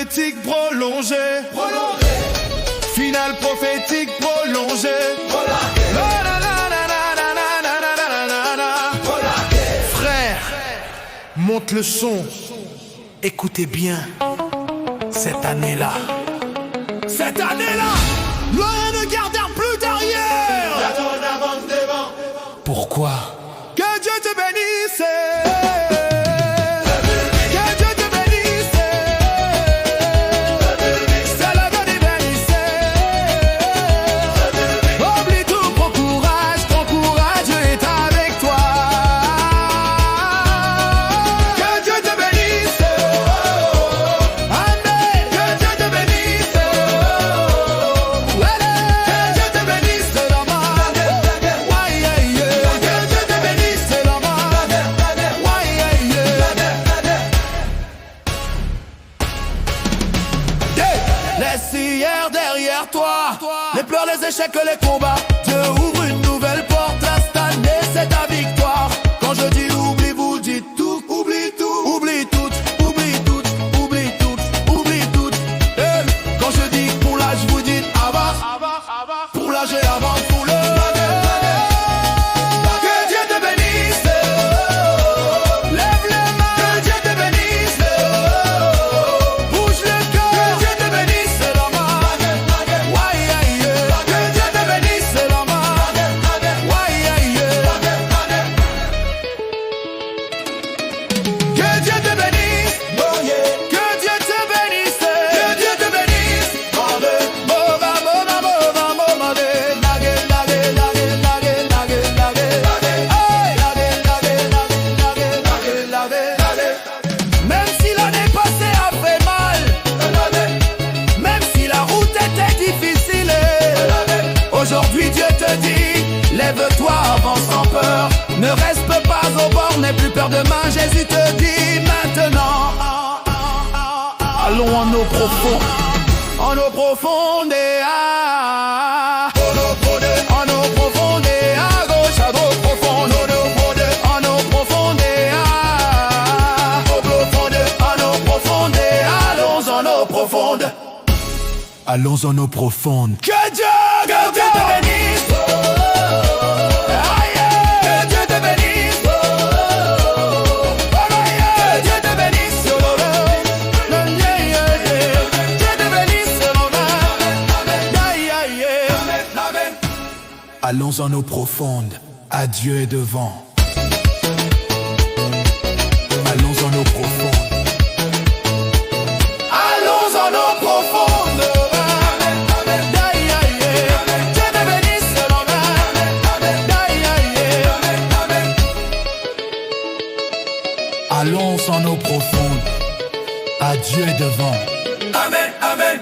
prophétique prolongée. Finale prophétique prolongée. Frère, monte le son. Écoutez bien. Cette année-là. Cette année-là, rien ne gardera plus derrière. Pourquoi? Que Dieu te bénisse. Laisse hier derrière toi les pleurs, les échecs, les combats. Dieu ouvre une nouvelle porte. Cette année, c'est ta victoire. Quand je dis oublie, vous dites tout. Oublie tout, oublie tout, oublie tout, oublie tout, oublie tout. Quand je dis pour l'âge, vous dites avance. Pour l'âge et avant pour le. Que Dieu te bénisse. Lève les mains. Que Dieu te bénisse. Bouge le cœur. Que Dieu te bénisse. Même si l'année passée a fait mal, même si la route était difficile, aujourd'hui Dieu te dit, lève-toi, avance sans peur. Ne reste pas au bord, n'aie plus peur demain. Jésus te dit maintenant. Allons en eau profonde, en eau profonde et à en eau profonde et à gauche, à droite profonde, en eau profonde et à eau profonde, en eau profonde et allons en eau profonde. Allons en eau profonde. Que Dieu te bénisse. Que Dieu te bénisse. Que Dieu te bénisse. Dieu te bénisse. Allons en eau profonde. Adieu est devant. Allons en eau profonde. Allons en eau profonde. Dieu te bénisse. Allons en eau profonde. Adieu est devant. Amen, amen.